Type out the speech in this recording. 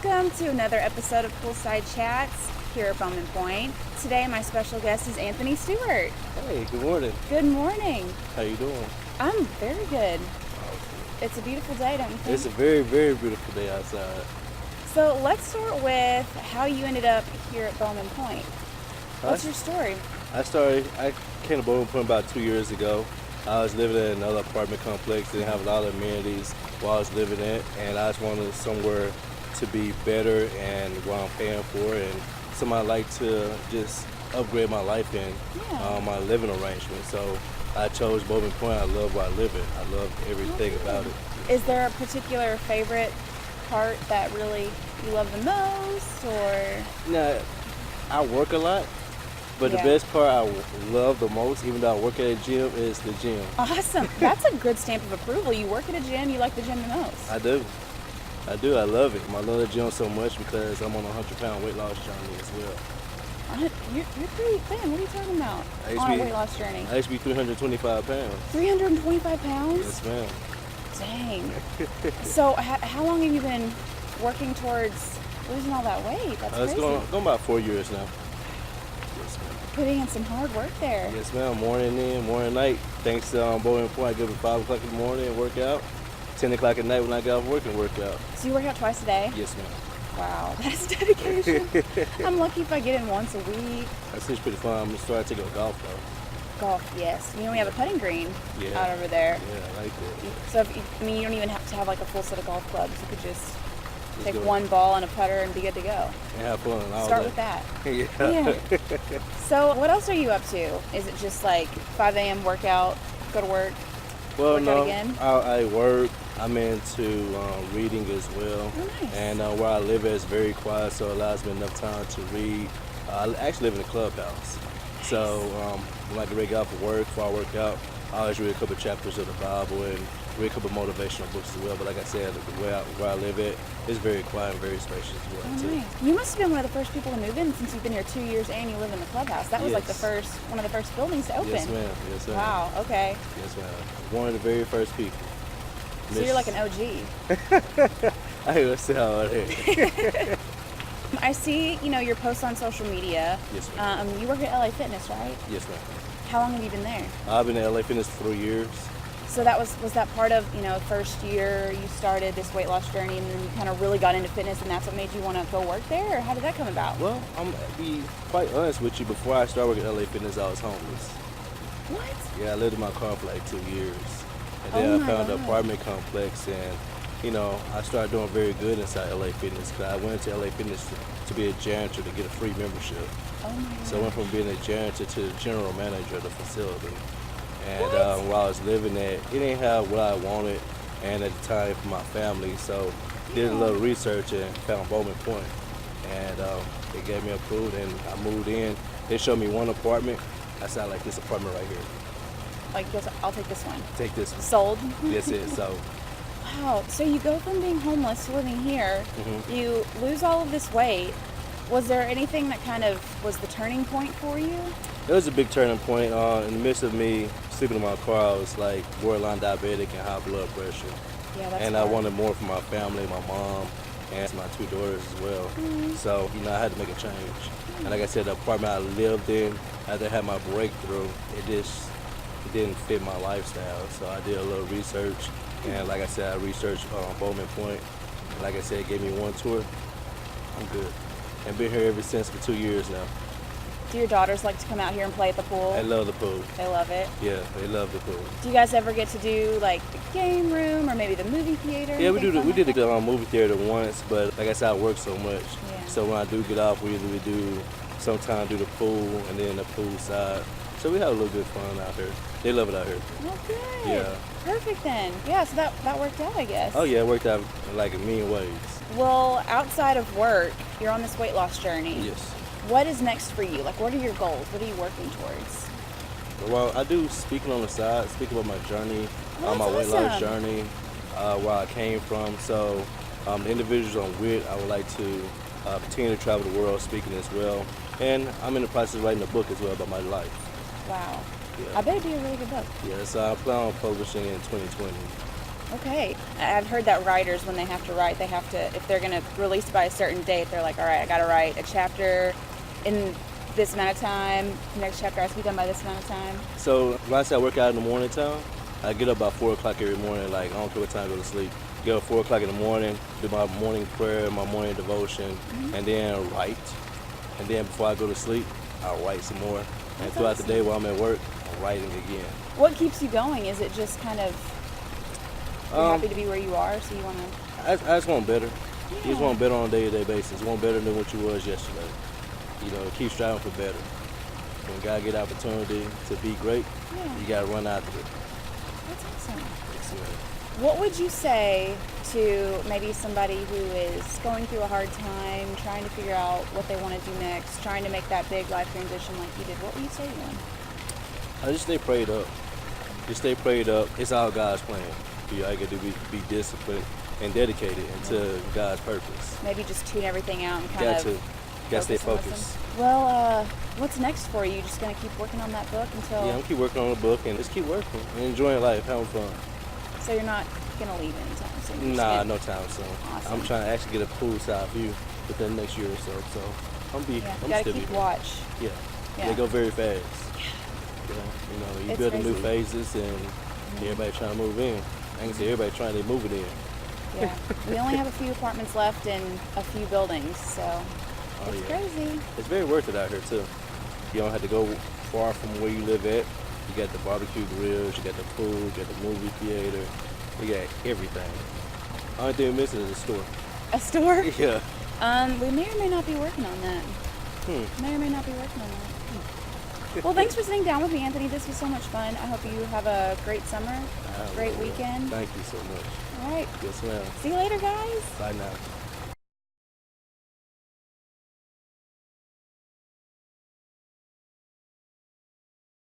Welcome to another episode of Poolside Chats here at Bowman Pointe. Today my special guest is Anthony Stewart. Hey, good morning. Good morning. How you doing? I'm very good. It's a beautiful day, don't you think? It's a very, very beautiful day outside. So let's start with how you ended up here at Bowman Pointe. What's your story? I came to Bowman Point about 2 years ago. I was living in another apartment complex, didn't have a lot of amenities while I was living in it, and I just wanted somewhere to be better and what I'm paying for, and somewhere I like to just upgrade my life in, my living arrangement. So I chose Bowman Point. I love where I live in. I love everything about it. Is there a particular favorite part that really you love the most, or? Now, I work a lot, but the best part I love the most, even though I work at a gym, is the gym. Awesome. That's a good stamp of approval. You work at a gym, you like the gym the most. I do. I love it. I love the gym so much because I'm on a 100-pound weight loss journey as well. You're pretty thin. What are you talking about? On a weight loss journey. I used to be 325 pounds. 325 pounds? Yes, ma'am. Dang. So how long have you been working towards losing all that weight? That's crazy. It's going about 4 years now. Yes, ma'am. Putting in some hard work there. Yes, ma'am. Morning in, morning night. Thanks to Bowman Point, I get up at 5 o'clock in the morning and work out. 10 o'clock at night when I get off work and work out. So you work out twice a day? Yes, ma'am. Wow, that's dedication. I'm lucky if I get in once a week. That seems pretty fun. I'm going to start taking golf, though. Golf, yes. You know, we have a putting green out over there. Yeah, I like that. So, you don't even have to have like a full set of golf clubs. You could just take one ball and a putter and be good to go. And have fun and all Start that. with that. Yeah. So what else are you up to? Is it just like 5 a.m. workout, go to work, well, work out again? I work. I'm into reading as well. Oh, nice. And where I live at is very quiet, so it allows me enough time to read. I actually live in a clubhouse. Nice. So when I get ready to get off of work, before I work out, I always read a couple chapters of the Bible and read a couple motivational books as well. But like I said, where I live at is very quiet and very spacious as well, too. Nice. You must have been one of the first people to move in since you've been here 2 years and you live in the clubhouse. That was like one of the first buildings to open. Yes, ma'am. Yes, ma'am. Wow, okay. Yes, ma'am. One of the very first people. So you're like an OG. I hear what's out there. I see, your posts on social media. Yes, ma'am. You work at LA Fitness, right? Yes, ma'am. How long have you been there? I've been at LA Fitness for 3 years. So was that part of, first year you started this weight loss journey and then you kind of really got into fitness and that's what made you want to go work there? Or how did that come about? Well, I'm going to be quite honest with you. Before I started working at LA Fitness, I was homeless. What? Yeah, I lived in my car for like 2 years. And then I found an apartment complex and, I started doing very good inside LA Fitness because I went to LA Fitness to be a janitor to get a free membership. Oh my God. So I went from being a janitor to the general manager of the facility. And while I was living there, it didn't have what I wanted and at the time for my family. So did a little research and found Bowman Point. And they gave me approved and I moved in. They showed me one apartment. I said, I like this apartment right here. Like, I'll take this one. Take this one. Sold? Yes, it is. So. Wow. So you go from being homeless to living here. Mm-hmm. You lose all of this weight. Was there anything that kind of was the turning point for you? It was a big turning point. In the midst of me sleeping in my car, I was like borderline diabetic and high blood pressure. Yeah, that's And hard. I wanted more for my family, my mom, and my 2 daughters as well. Mm-hmm. So, I had to make a change. Mm-hmm. And like I said, the apartment I lived in, after I had my breakthrough, it didn't fit my lifestyle. So I did a little research. And like I said, I researched Bowman Point. And like I said, it gave me one tour. I'm good. And been here ever since for 2 years now. Do your daughters like to come out here and play at the pool? They love the pool. They love it? Yeah, they love the pool. Do you guys ever get to do like the game room or maybe the movie theater? Yeah, we did the movie theater once, but like I said, I work so much. Yeah. So when I do get off, we sometimes do the pool and then the poolside. So we have a little bit of fun out here. They love it out here. Oh, good. Yeah. Perfect then. Yeah, so that worked out, I guess. Oh yeah, it worked out like a million ways. Well, outside of work, you're on this weight loss journey. Yes. What is next for you? Like, what are your goals? What are you working towards? Well, I do speaking on the side, speak about my journey, my weight loss journey, where I came from. So the individuals I'm with, I would like to continue to travel the world speaking as well. And I'm in the process of writing a book as well about my life. Wow. Yeah. I bet it'd be a really good book. Yeah, so I plan on publishing in 2020. Okay. I've heard that writers, when they have to write, they have to, if they're going to release by a certain date, they're like, all right, I got to write a chapter in this amount of time. Next chapter has to be done by this amount of time. So when I say I work out in the morning time, I get up about 4 o'clock every morning. Like, I don't care what time I go to sleep. Get up 4 o'clock in the morning, do my morning prayer, my morning devotion, and then write. And then before I go to sleep, I'll write some more. And That's throughout awesome. the day while I'm at work, I'm writing again. What keeps you going? Is it just kind of, you're happy to be where you are, so you want to... I just want better. You just Yeah. want better on a day-to-day basis. You want better than what you was yesterday. You know, keep striving for better. When God get opportunity to be great, Yeah. you gotta run after it. That's awesome. Yes, ma'am. What would you say to maybe somebody who is going through a hard time, trying to figure out what they want to do next, trying to make that big life transition like you did? What would you say to them? I just stay prayed up. Just stay prayed up. It's all God's plan. You got to be disciplined and dedicated into God's purpose. Maybe just tune everything out and kind Got of to. Got to stay focus on focused. something. Well, what's next for you? Just gonna keep working on that book until... Yeah, I'm keep working on the book and just keep working and enjoying life, having fun. So you're not gonna leave anytime soon? You're just Nah, gonna- no time soon. Awesome. I'm trying to actually get a poolside view within the next year or so. So I'm Yeah, you I'm gotta still keep be there. watch. Yeah. Yeah. They go very fast. Yeah. You It's building new crazy. phases and everybody trying to move in. I can say everybody trying to move it in. Yeah. We only have a few apartments left in a few buildings, so Oh, it's yeah. crazy. It's very worth it out here too. You don't have to go far from where you live at. You got the barbecue grills, you got the pool, you got the movie theater, you got everything. Only thing we're missing is a store. A store? Yeah. We may or may not be working on that. May or may not be working on that. Well, thanks for sitting down with me, Anthony. This was so much fun. I hope you have a great summer, great weekend. Thank you so much. All right. Yes, ma'am. See you later, guys. Bye now.